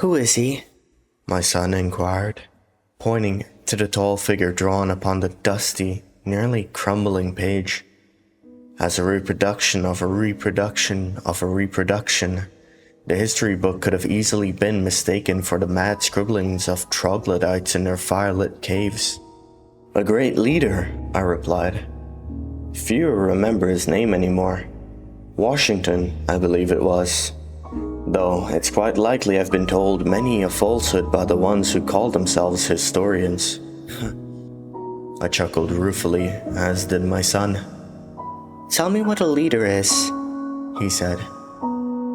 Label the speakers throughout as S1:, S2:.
S1: Who is he?
S2: My son inquired, pointing to the tall figure drawn upon the dusty, nearly crumbling page. As a reproduction of a reproduction of a reproduction, the history book could have easily been mistaken for the mad scribblings of troglodytes in their firelit caves. A great leader, I replied. Few remember his name anymore. Washington, I believe it was. Though it's quite likely I've been told many a falsehood by the ones who call themselves historians. I chuckled ruefully, as did my son.
S1: Tell me what a leader is, he said.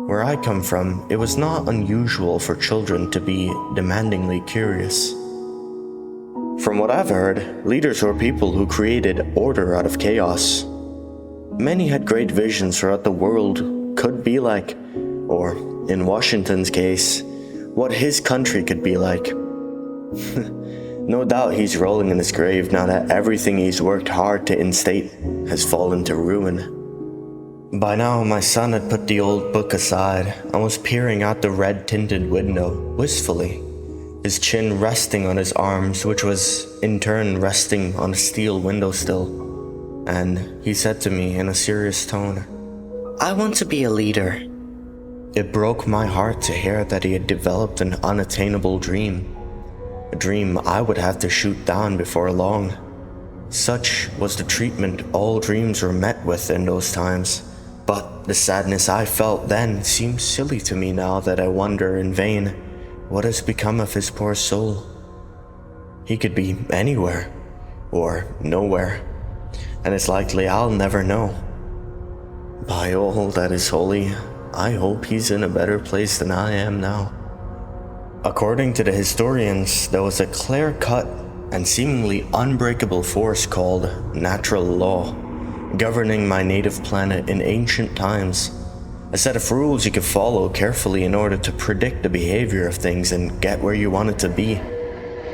S2: Where I come from, it was not unusual for children to be demandingly curious. From what I've heard, leaders were people who created order out of chaos. Many had great visions for what the world could be like, or, in Washington's case, what his country could be like. No doubt he's rolling in his grave now that everything he's worked hard to instate has fallen to ruin. By now, my son had put the old book aside and was peering out the red-tinted window, wistfully, his chin resting on his arms, which was, in turn, resting on a steel windowsill. And he said to me in a serious tone,
S1: I want to be a leader.
S2: It broke my heart to hear that he had developed an unattainable dream, a dream I would have to shoot down before long. Such was the treatment all dreams were met with in those times. But the sadness I felt then seems silly to me now that I wonder in vain what has become of his poor soul. He could be anywhere, or nowhere, and it's likely I'll never know. By all that is holy, I hope he's in a better place than I am now. According to the historians, there was a clear-cut and seemingly unbreakable force called natural law, governing my native planet in ancient times, a set of rules you could follow carefully in order to predict the behavior of things and get where you wanted to be.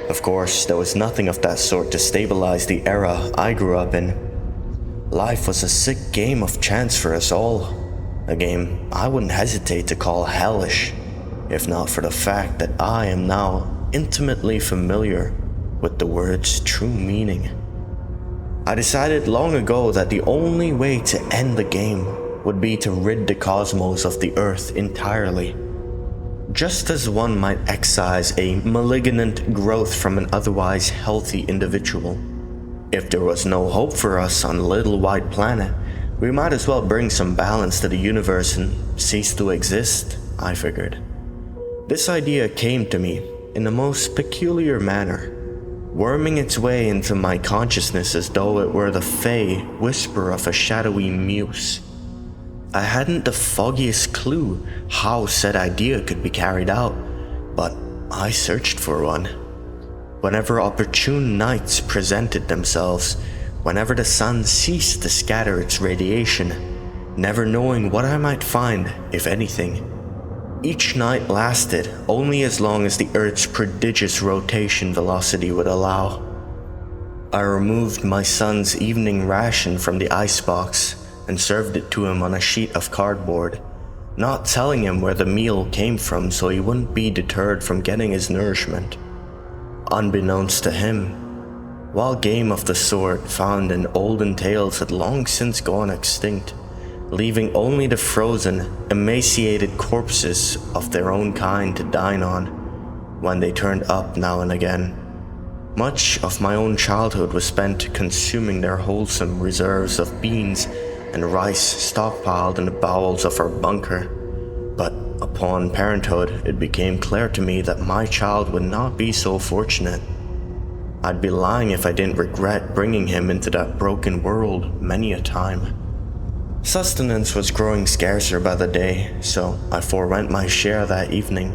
S2: Of course, there was nothing of that sort to stabilize the era I grew up in. Life was a sick game of chance for us all, a game I wouldn't hesitate to call hellish, if not for the fact that I am now intimately familiar with the word's true meaning. I decided long ago that the only way to end the game would be to rid the cosmos of the Earth entirely. Just as one might excise a malignant growth from an otherwise healthy individual. If there was no hope for us on the little white planet, we might as well bring some balance to the universe and cease to exist, I figured. This idea came to me in the most peculiar manner, worming its way into my consciousness as though it were the fey whisper of a shadowy muse. I hadn't the foggiest clue how said idea could be carried out, but I searched for one. Whenever opportune nights presented themselves, whenever the sun ceased to scatter its radiation, never knowing what I might find, if anything. Each night lasted only as long as the Earth's prodigious rotation velocity would allow. I removed my son's evening ration from the icebox and served it to him on a sheet of cardboard, not telling him where the meal came from so he wouldn't be deterred from getting his nourishment. Unbeknownst to him, while game of the sort found in olden tales had long since gone extinct, leaving only the frozen, emaciated corpses of their own kind to dine on when they turned up now and again. Much of my own childhood was spent consuming their wholesome reserves of beans and rice stockpiled in the bowels of our bunker. But upon parenthood, it became clear to me that my child would not be so fortunate. I'd be lying if I didn't regret bringing him into that broken world many a time. Sustenance was growing scarcer by the day, so I forewent my share that evening.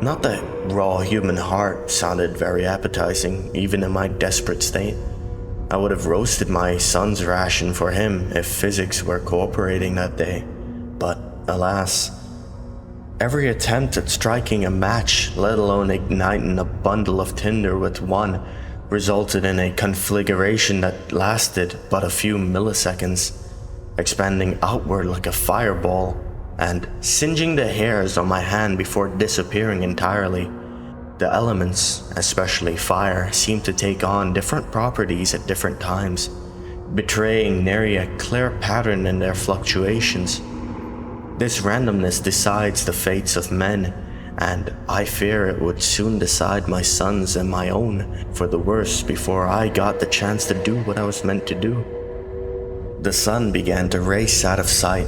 S2: Not that raw human heart sounded very appetizing, even in my desperate state. I would have roasted my son's ration for him if physics were cooperating that day, but alas, every attempt at striking a match, let alone igniting a bundle of tinder with one, resulted in a conflagration that lasted but a few milliseconds, expanding outward like a fireball, and singeing the hairs on my hand before disappearing entirely. The elements, especially fire, seemed to take on different properties at different times, betraying nary a clear pattern in their fluctuations. This randomness decides the fates of men, and I fear it would soon decide my son's and my own for the worse before I got the chance to do what I was meant to do. The sun began to race out of sight,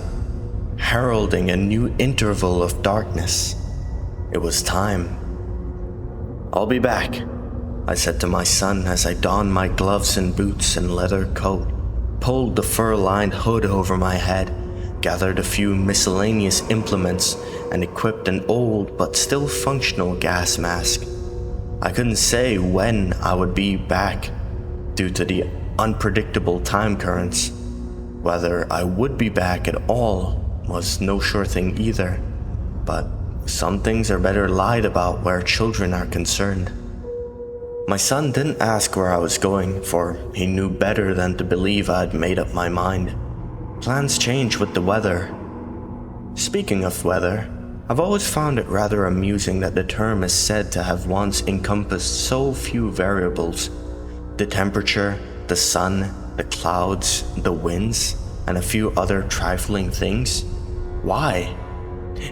S2: heralding a new interval of darkness. It was time. "I'll be back," I said to my son as I donned my gloves and boots and leather coat, pulled the fur-lined hood over my head, gathered a few miscellaneous implements, and equipped an old but still functional gas mask. I couldn't say when I would be back due to the unpredictable time currents. Whether I would be back at all was no sure thing either, but some things are better lied about where children are concerned. My son didn't ask where I was going, for he knew better than to believe I'd made up my mind. Plans change with the weather. Speaking of weather, I've always found it rather amusing that the term is said to have once encompassed so few variables. The temperature, the sun, the clouds, the winds, and a few other trifling things. Why?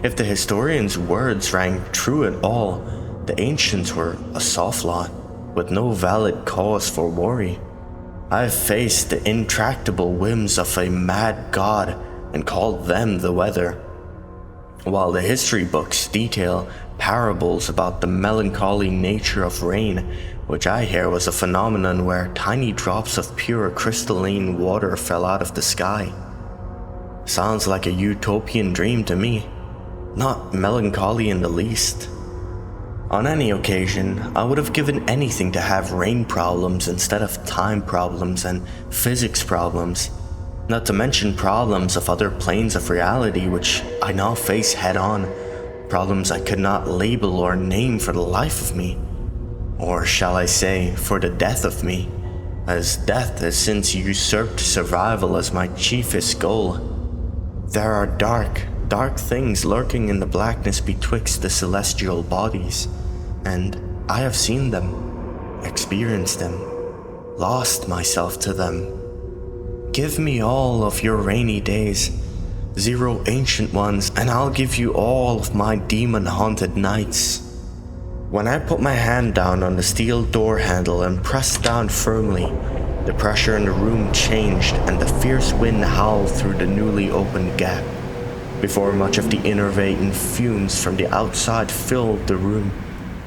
S2: If the historians' words rang true at all, the ancients were a soft lot, with no valid cause for worry. I've faced the intractable whims of a mad god and called them the weather, while the history books detail parables about the melancholy nature of rain, which I hear was a phenomenon where tiny drops of pure crystalline water fell out of the sky. Sounds like a utopian dream to me, not melancholy in the least. On any occasion, I would have given anything to have rain problems instead of time problems and physics problems, not to mention problems of other planes of reality which I now face head-on, problems I could not label or name for the life of me, or shall I say, for the death of me, as death has since usurped survival as my chiefest goal. There are dark things lurking in the blackness betwixt the celestial bodies, and I have seen them, experienced them, lost myself to them. Give me all of your rainy days, 0 ancient ones, and I'll give you all of my demon-haunted nights. When I put my hand down on the steel door handle and pressed down firmly, the pressure in the room changed and the fierce wind howled through the newly opened gap. Before much of the enervating fumes from the outside filled the room,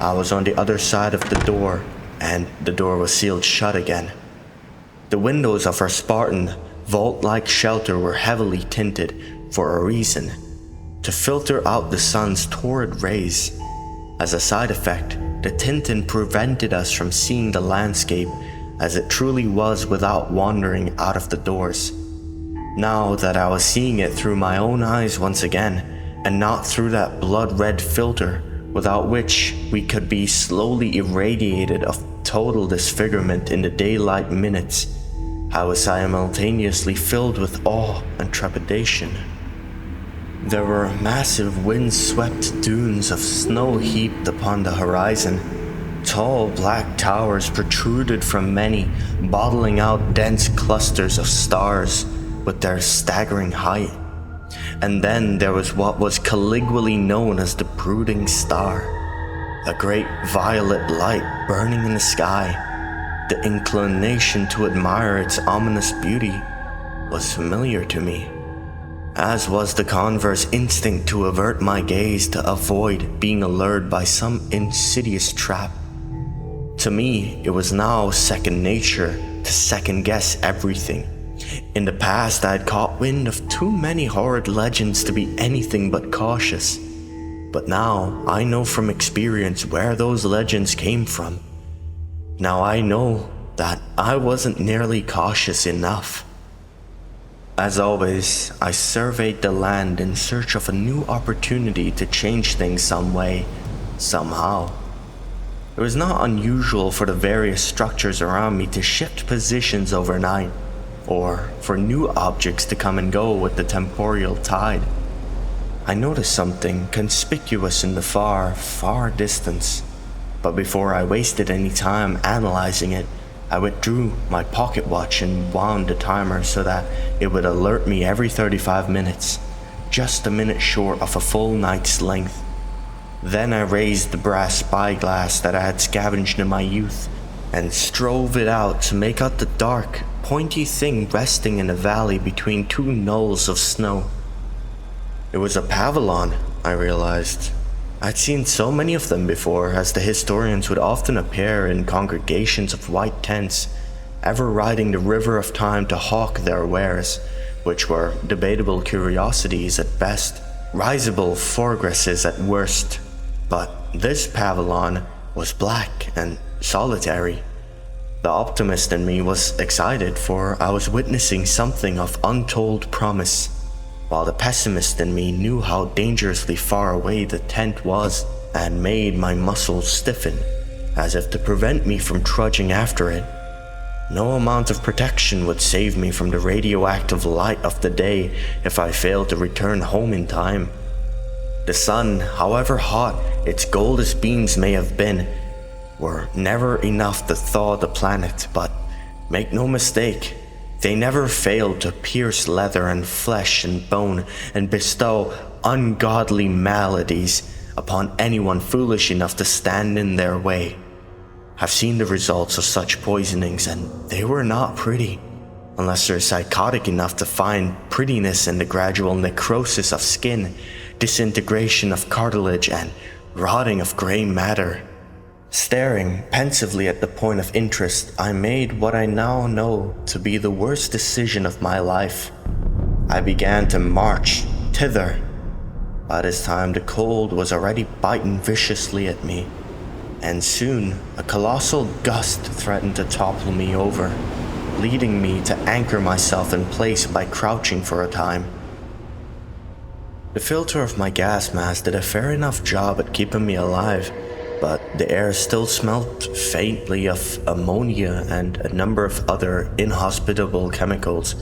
S2: I was on the other side of the door, and the door was sealed shut again. The windows of our Spartan, vault-like shelter were heavily tinted for a reason: to filter out the sun's torrid rays. As a side effect, the tinting prevented us from seeing the landscape as it truly was without wandering out of the doors. Now that I was seeing it through my own eyes once again, and not through that blood-red filter without which we could be slowly irradiated of total disfigurement in the daylight minutes, I was simultaneously filled with awe and trepidation. There were massive wind-swept dunes of snow heaped upon the horizon. Tall black towers protruded from many, bottling out dense clusters of stars with their staggering height. And then there was what was colloquially known as the Brooding Star, a great violet light burning in the sky. The inclination to admire its ominous beauty was familiar to me, as was the converse instinct to avert my gaze to avoid being allured by some insidious trap. To me, it was now second nature to second-guess everything. In the past, I had caught wind of too many horrid legends to be anything but cautious. But now, I know from experience where those legends came from. Now I know that I wasn't nearly cautious enough. As always, I surveyed the land in search of a new opportunity to change things some way, somehow. It was not unusual for the various structures around me to shift positions overnight, or for new objects to come and go with the temporal tide. I noticed something conspicuous in the far, far distance. But before I wasted any time analyzing it, I withdrew my pocket watch and wound the timer so that it would alert me every 35 minutes, just a minute short of a full night's length. Then I raised the brass spyglass that I had scavenged in my youth and strove it out to make out the dark, pointy thing resting in a valley between two knolls of snow. It was a pavilion, I realized. I'd seen so many of them before, as the historians would often appear in congregations of white tents, ever riding the river of time to hawk their wares, which were debatable curiosities at best, risible fortresses at worst. But this pavilion was black and solitary. The optimist in me was excited, for I was witnessing something of untold promise, while the pessimist in me knew how dangerously far away the tent was and made my muscles stiffen, as if to prevent me from trudging after it. No amount of protection would save me from the radioactive light of the day if I failed to return home in time. The sun, however hot its golden beams may have been, were never enough to thaw the planet, but make no mistake, they never failed to pierce leather and flesh and bone and bestow ungodly maladies upon anyone foolish enough to stand in their way. I've seen the results of such poisonings, and they were not pretty, unless they're psychotic enough to find prettiness in the gradual necrosis of skin, disintegration of cartilage, and rotting of gray matter. Staring pensively at the point of interest, I made what I now know to be the worst decision of my life. I began to march thither. By this time, the cold was already biting viciously at me, and soon a colossal gust threatened to topple me over, leading me to anchor myself in place by crouching for a time. The filter of my gas mask did a fair enough job at keeping me alive, but the air still smelt faintly of ammonia and a number of other inhospitable chemicals.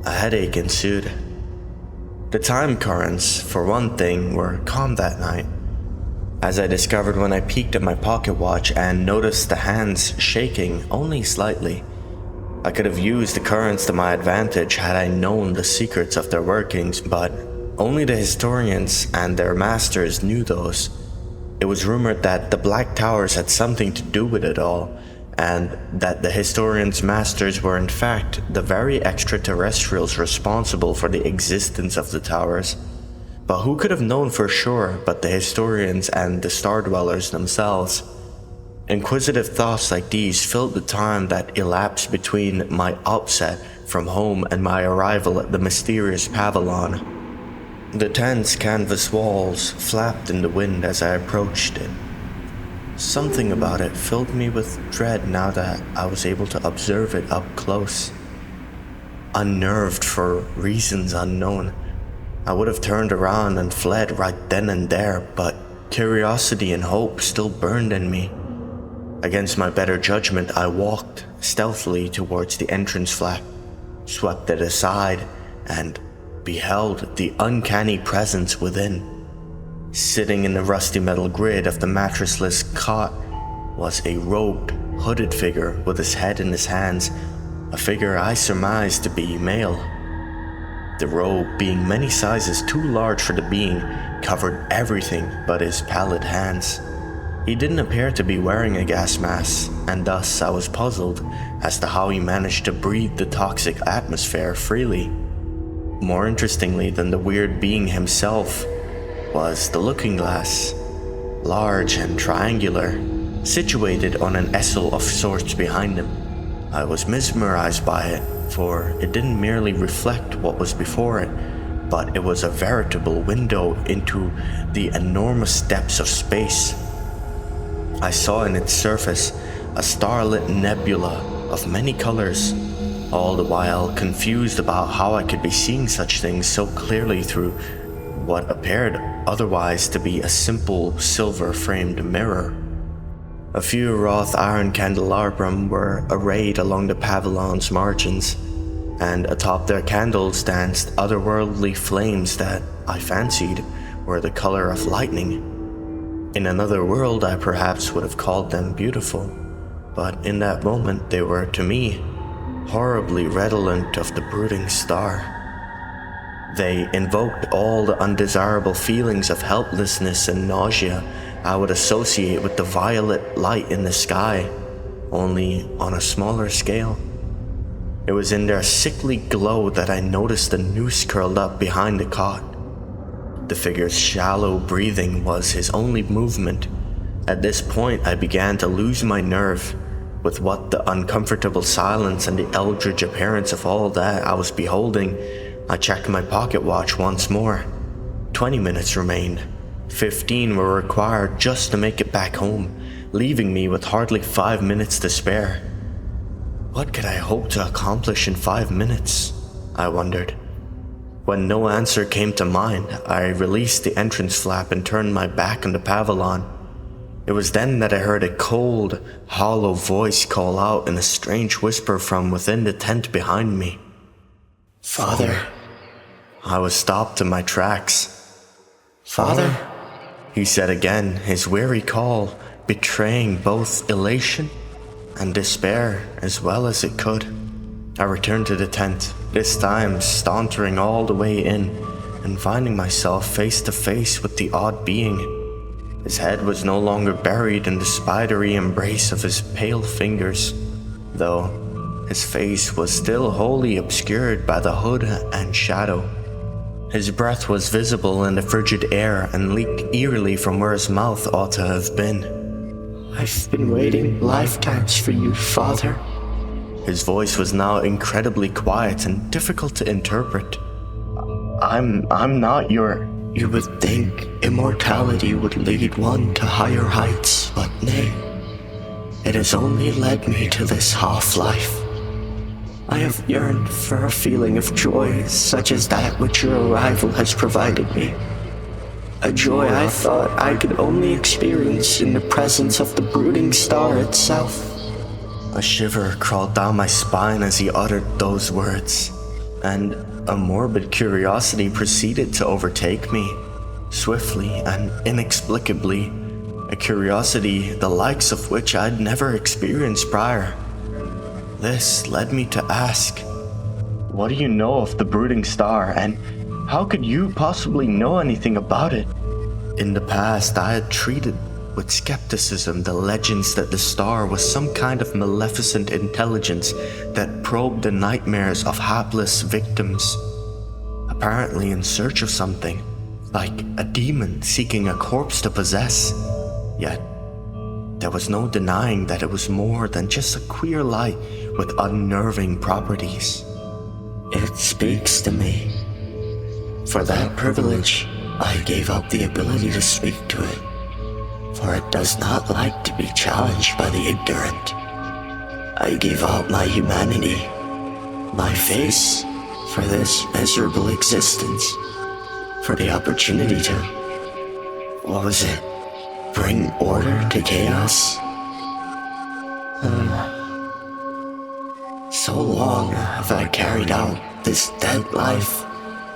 S2: A headache ensued. The time currents, for one thing, were calm that night, as I discovered when I peeked at my pocket watch and noticed the hands shaking only slightly. I could have used the currents to my advantage had I known the secrets of their workings, but only the historians and their masters knew those. It was rumored that the Black Towers had something to do with it all, and that the historians' masters were in fact the very extraterrestrials responsible for the existence of the towers. But who could have known for sure but the historians and the Star Dwellers themselves? Inquisitive thoughts like these filled the time that elapsed between my outset from home and my arrival at the mysterious pavilion. The tent's canvas walls flapped in the wind as I approached it. Something about it filled me with dread now that I was able to observe it up close. Unnerved for reasons unknown, I would have turned around and fled right then and there, but curiosity and hope still burned in me. Against my better judgment, I walked stealthily towards the entrance flap, swept it aside, and beheld the uncanny presence within. Sitting in the rusty metal grid of the mattressless cot was a robed, hooded figure with his head in his hands, a figure I surmised to be male. The robe, being many sizes too large for the being, covered everything but his pallid hands. He didn't appear to be wearing a gas mask, and thus I was puzzled as to how he managed to breathe the toxic atmosphere freely. More interestingly than the weird being himself was the looking glass, large and triangular, situated on an easel of sorts behind him. I was mesmerized by it, for it didn't merely reflect what was before it, but it was a veritable window into the enormous depths of space. I saw in its surface a starlit nebula of many colors, all the while confused about how I could be seeing such things so clearly through what appeared otherwise to be a simple silver-framed mirror. A few wrought iron candelabrum were arrayed along the pavilion's margins, and atop their candles danced otherworldly flames that I fancied were the color of lightning. In another world, I perhaps would have called them beautiful, but in that moment they were, to me, horribly redolent of the Brooding Star. They invoked all the undesirable feelings of helplessness and nausea I would associate with the violet light in the sky, only on a smaller scale. It was in their sickly glow that I noticed the noose curled up behind the cot. The figure's shallow breathing was his only movement. At this point, I began to lose my nerve with what the uncomfortable silence and the eldritch appearance of all that I was beholding. I checked my pocket watch once more. 20 minutes remained. 15 were required just to make it back home, leaving me with hardly 5 minutes to spare. What could I hope to accomplish in 5 minutes? I wondered. When no answer came to mind, I released the entrance flap and turned my back on the pavilion. It was then that I heard a cold, hollow voice call out in a strange whisper from within the tent behind me.
S1: Father.
S2: I was stopped in my tracks.
S1: Father?
S2: He said again, his weary call betraying both elation and despair as well as it could. I returned to the tent, this time sauntering all the way in and finding myself face to face with the odd being. His head was no longer buried in the spidery embrace of his pale fingers, though his face was still wholly obscured by the hood and shadow. His breath was visible in the frigid air and leaked eerily from where his mouth ought to have been.
S1: I've been waiting lifetimes for you, Father.
S2: His voice was now incredibly quiet and difficult to interpret. I'm not your...
S1: You would think immortality would lead one to higher heights, but nay. It has only led me to this half-life. I have yearned for a feeling of joy such as that which your arrival has provided me. A joy I thought I could only experience in the presence of the Brooding Star itself.
S2: A shiver crawled down my spine as he uttered those words, and a morbid curiosity proceeded to overtake me, swiftly and inexplicably, a curiosity the likes of which I'd never experienced prior. This led me to ask, what do you know of the Brooding Star, and how could you possibly know anything about it? In the past, I had treated with skepticism the legends that the star was some kind of maleficent intelligence that probed the nightmares of hapless victims, apparently in search of something, like a demon seeking a corpse to possess. Yet, there was no denying that it was more than just a queer light with unnerving properties.
S1: It speaks to me. For that privilege, I gave up the ability to speak to it. For it does not like to be challenged by the ignorant. I gave up my humanity, my face, for this miserable existence, for the opportunity to, what was it, bring order to chaos? So long have I carried out this dead life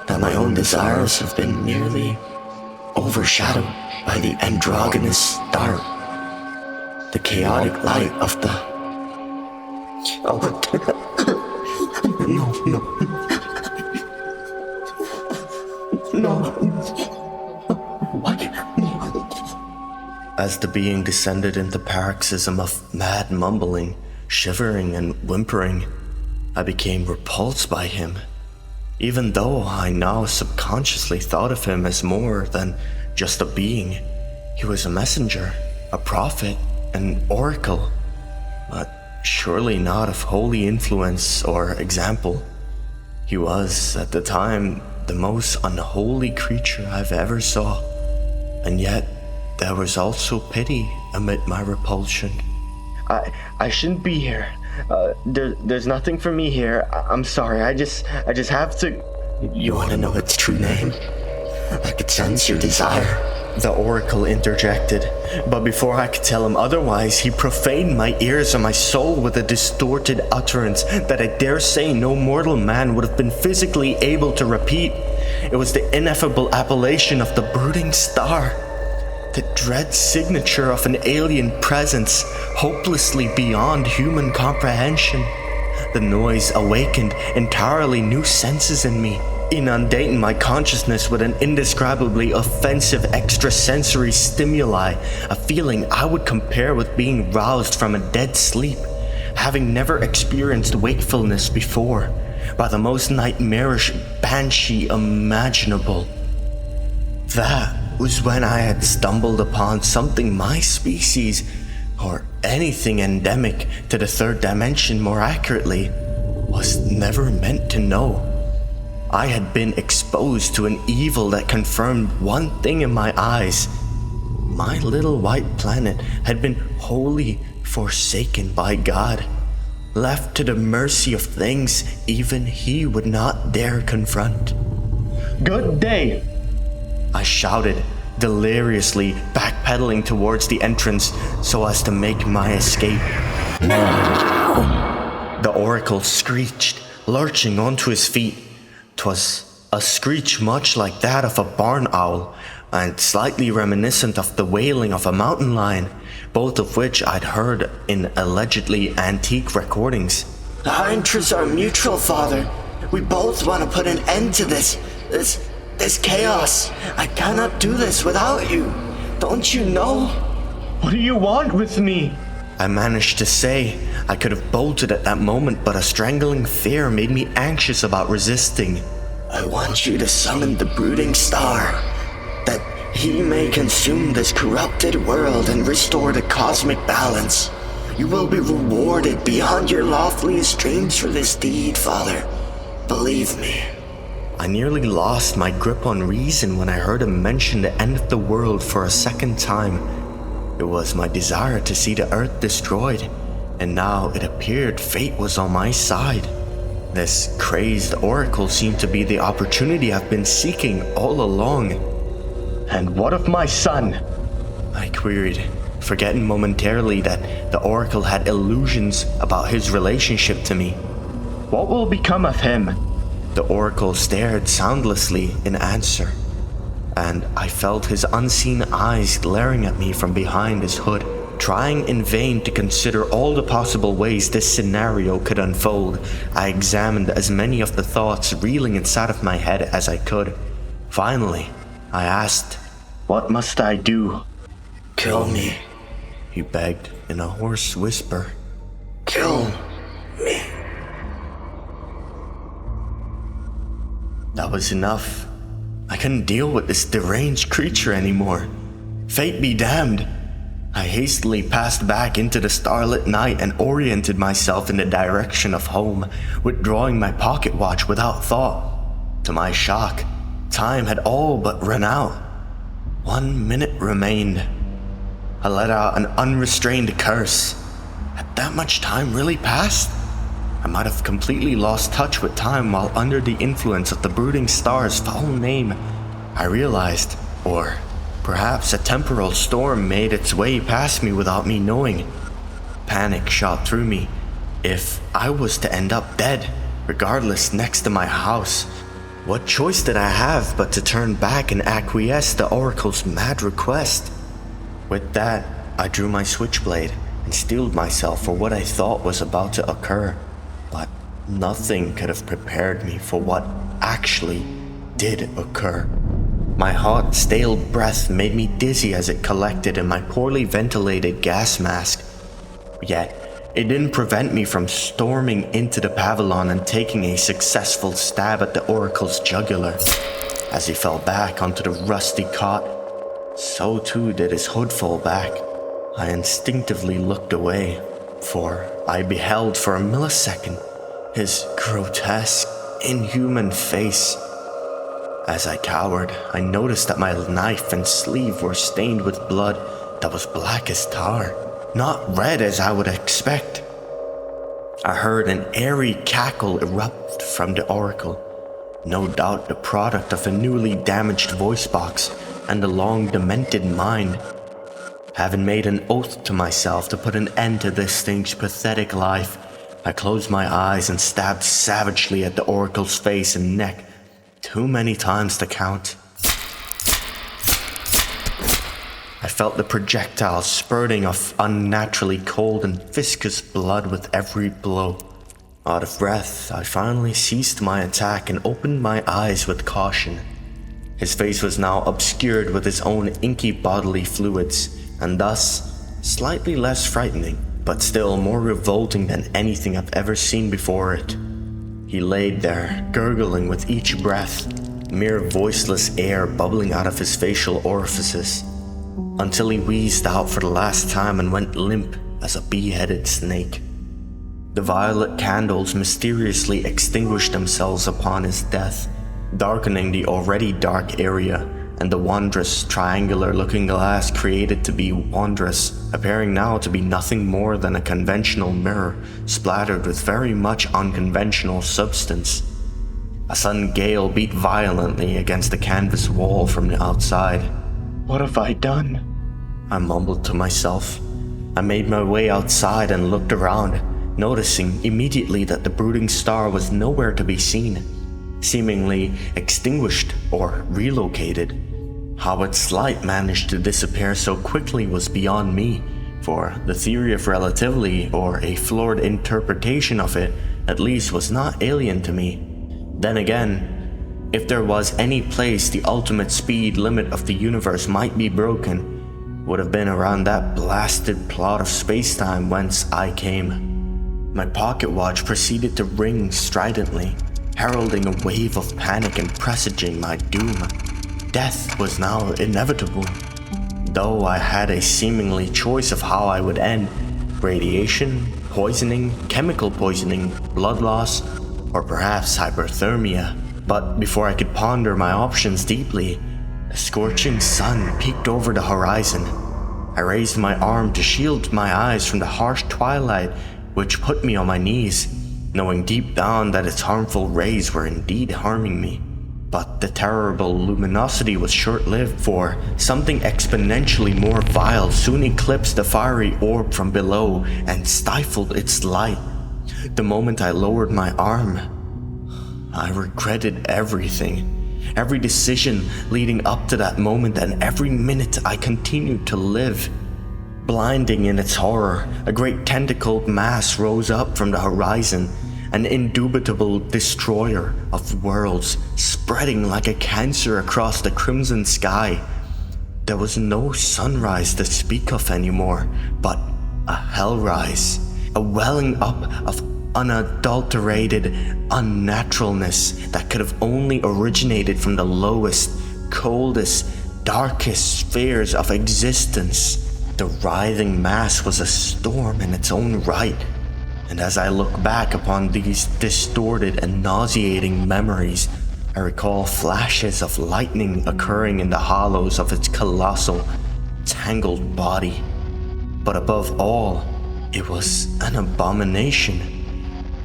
S1: that my own desires have been nearly overshadowed by the androgynous dark, the chaotic light of the... Oh, no. What?
S2: As the being descended into paroxysm of mad mumbling, shivering and whimpering, I became repulsed by him, even though I now subconsciously thought of him as more than just a being. He was a messenger, a prophet, an oracle, but surely not of holy influence or example. He was, at the time, the most unholy creature I've ever saw, and yet there was also pity amid my repulsion. I shouldn't be here. There's nothing for me here. I'm sorry. I just have to...
S1: You want to know its true name? I could sense your desire.
S2: the oracle interjected, but before I could tell him otherwise, he profaned my ears and my soul with a distorted utterance that I dare say no mortal man would have been physically able to repeat. It was the ineffable appellation of the Brooding Star, the dread signature of an alien presence hopelessly beyond human comprehension. The noise awakened entirely new senses in me, inundating my consciousness with an indescribably offensive extrasensory stimuli, a feeling I would compare with being roused from a dead sleep, having never experienced wakefulness before, by the most nightmarish banshee imaginable. That was when I had stumbled upon something my species, or anything endemic to the third dimension more accurately, was never meant to know. I had been exposed to an evil that confirmed one thing in my eyes. My little white planet had been wholly forsaken by God, left to the mercy of things even he would not dare confront. "Good day!" I shouted, deliriously backpedaling towards the entrance so as to make my escape.
S1: No!
S2: The oracle screeched, lurching onto his feet. 'Twas a screech much like that of a barn owl, and slightly reminiscent of the wailing of a mountain lion, both of which I'd heard in allegedly antique recordings.
S1: Our interests are mutual, Father. We both want to put an end to this chaos. I cannot do this without you. Don't you know?
S2: "What do you want with me?" I managed to say. I could have bolted at that moment, but a strangling fear made me anxious about resisting.
S1: I want you to summon the Brooding Star, that he may consume this corrupted world and restore the cosmic balance. You will be rewarded beyond your loftiest dreams for this deed, Father. Believe me.
S2: I nearly lost my grip on reason when I heard him mention the end of the world for a second time. It was my desire to see the Earth destroyed, and now it appeared fate was on my side. This crazed oracle seemed to be the opportunity I've been seeking all along. "And what of my son?" I queried, forgetting momentarily that the oracle had illusions about his relationship to me. "What will become of him?" The oracle stared soundlessly in answer, and I felt his unseen eyes glaring at me from behind his hood, trying in vain to consider all the possible ways this scenario could unfold. I examined as many of the thoughts reeling inside of my head as I could. Finally, I asked, "What must I do?"
S1: Kill me.
S2: He begged in a hoarse whisper.
S1: Kill me.
S2: That was enough. I couldn't deal with this deranged creature anymore. Fate be damned. I hastily passed back into the starlit night and oriented myself in the direction of home, withdrawing my pocket watch without thought. To my shock, time had all but run out. 1 minute remained. I let out an unrestrained curse. Had that much time really passed? I might have completely lost touch with time while under the influence of the Brooding Star's foul name. I realized, or perhaps a temporal storm made its way past me without me knowing. Panic shot through me. If I was to end up dead, regardless next to my house, what choice did I have but to turn back and acquiesce to Oracle's mad request? With that, I drew my switchblade and steeled myself for what I thought was about to occur. But nothing could have prepared me for what actually did occur. My hot, stale breath made me dizzy as it collected in my poorly ventilated gas mask. Yet, it didn't prevent me from storming into the pavilion and taking a successful stab at the Oracle's jugular. As he fell back onto the rusty cot, so too did his hood fall back. I instinctively looked away, for I beheld for a millisecond his grotesque, inhuman face. As I cowered, I noticed that my knife and sleeve were stained with blood that was black as tar, not red as I would expect. I heard an airy cackle erupt from the Oracle, no doubt the product of a newly damaged voice box, and a long demented mind. Having made an oath to myself to put an end to this thing's pathetic life, I closed my eyes and stabbed savagely at the oracle's face and neck, too many times to count. I felt the projectile spurting of unnaturally cold and viscous blood with every blow. Out of breath, I finally ceased my attack and opened my eyes with caution. His face was now obscured with his own inky bodily fluids, and thus slightly less frightening, but still more revolting than anything I've ever seen before it. He laid there, gurgling with each breath, mere voiceless air bubbling out of his facial orifices, until he wheezed out for the last time and went limp as a bee-headed snake. The violet candles mysteriously extinguished themselves upon his death, darkening the already dark area, and the wondrous triangular-looking glass created to be wondrous, appearing now to be nothing more than a conventional mirror splattered with very much unconventional substance. A sudden gale beat violently against the canvas wall from the outside. "What have I done?" I mumbled to myself. I made my way outside and looked around, noticing immediately that the Brooding Star was nowhere to be seen, seemingly extinguished or relocated. How its light managed to disappear so quickly was beyond me, for the theory of relativity, or a flawed interpretation of it, at least was not alien to me. Then again, if there was any place the ultimate speed limit of the universe might be broken, would have been around that blasted plot of space-time whence I came. My pocket watch proceeded to ring stridently, heralding a wave of panic and presaging my doom. Death was now inevitable, though I had a seemingly choice of how I would end: radiation, poisoning, chemical poisoning, blood loss, or perhaps hyperthermia. But before I could ponder my options deeply, a scorching sun peeked over the horizon. I raised my arm to shield my eyes from the harsh twilight, which put me on my knees, knowing deep down that its harmful rays were indeed harming me. But the terrible luminosity was short-lived, for something exponentially more vile soon eclipsed the fiery orb from below and stifled its light. The moment I lowered my arm, I regretted everything. Every decision leading up to that moment, and every minute I continued to live. Blinding in its horror, a great tentacled mass rose up from the horizon, an indubitable destroyer of worlds, spreading like a cancer across the crimson sky. There was no sunrise to speak of anymore, but a hellrise, a welling up of unadulterated unnaturalness that could have only originated from the lowest, coldest, darkest spheres of existence. The writhing mass was a storm in its own right, and as I look back upon these distorted and nauseating memories, I recall flashes of lightning occurring in the hollows of its colossal, tangled body. But above all, it was an abomination.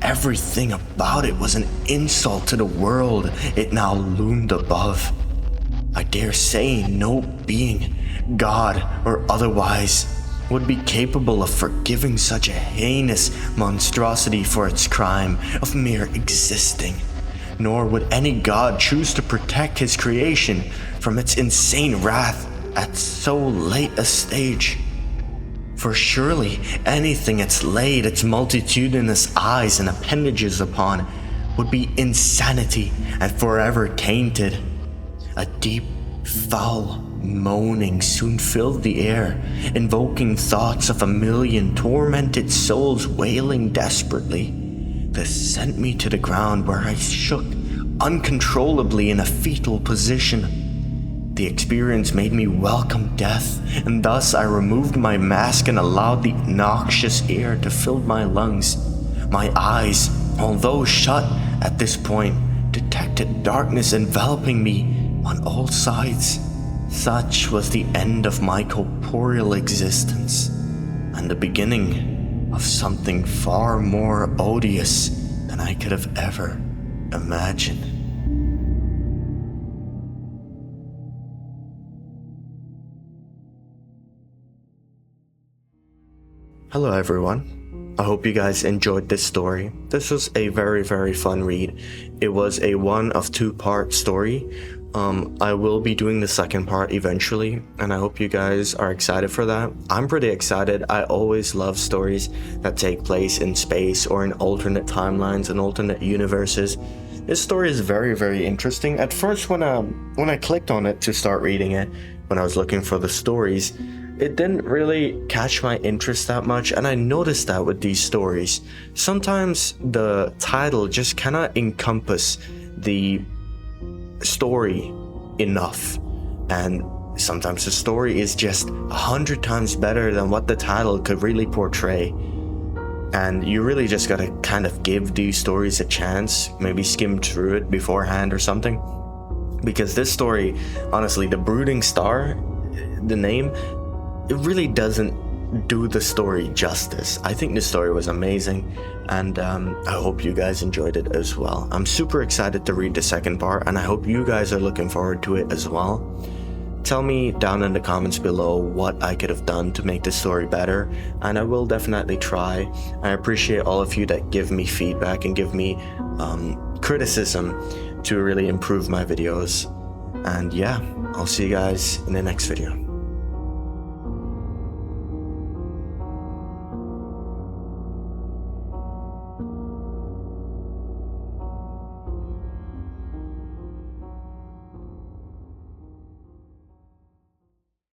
S2: Everything about it was an insult to the world it now loomed above. I dare say no being, God or otherwise, would be capable of forgiving such a heinous monstrosity for its crime of mere existing. Nor would any god choose to protect his creation from its insane wrath at so late a stage. For surely anything it's laid its multitudinous eyes and appendages upon would be insanity and forever tainted. A deep, foul moaning soon filled the air, invoking thoughts of a million tormented souls wailing desperately. This sent me to the ground, where I shook uncontrollably in a fetal position. The experience made me welcome death, and thus I removed my mask and allowed the noxious air to fill my lungs. My eyes, although shut at this point, detected darkness enveloping me on all sides. Such was the end of my corporeal existence, and the beginning of something far more odious than I could have ever imagined. Hello everyone. I hope you guys enjoyed this story. This was a very, very fun read. It was a 1 of 2 part story. I will be doing the second part eventually, and I hope you guys are excited for that. I'm pretty excited. I always love stories that take place in space or in alternate timelines and alternate universes. This story is very, very interesting. At first, when I clicked on it to start reading it, when I was looking for the stories, it didn't really catch my interest that much, and I noticed that with these stories. Sometimes the title just cannot encompass the story enough, and sometimes the story is just 100 times better than what the title could really portray. And you really just gotta kind of give these stories a chance, maybe skim through it beforehand or something. Because this story, honestly, the Brooding Star, the name, it really doesn't do the story justice. I think the story was amazing, and I hope you guys enjoyed it as well. I'm super excited to read the second part, and I hope you guys are looking forward to it as well. Tell me down in the comments below what I could have done to make the story better, and I will definitely try. I appreciate all of you that give me feedback and give me criticism to really improve my videos. And yeah, I'll see you guys in the next video.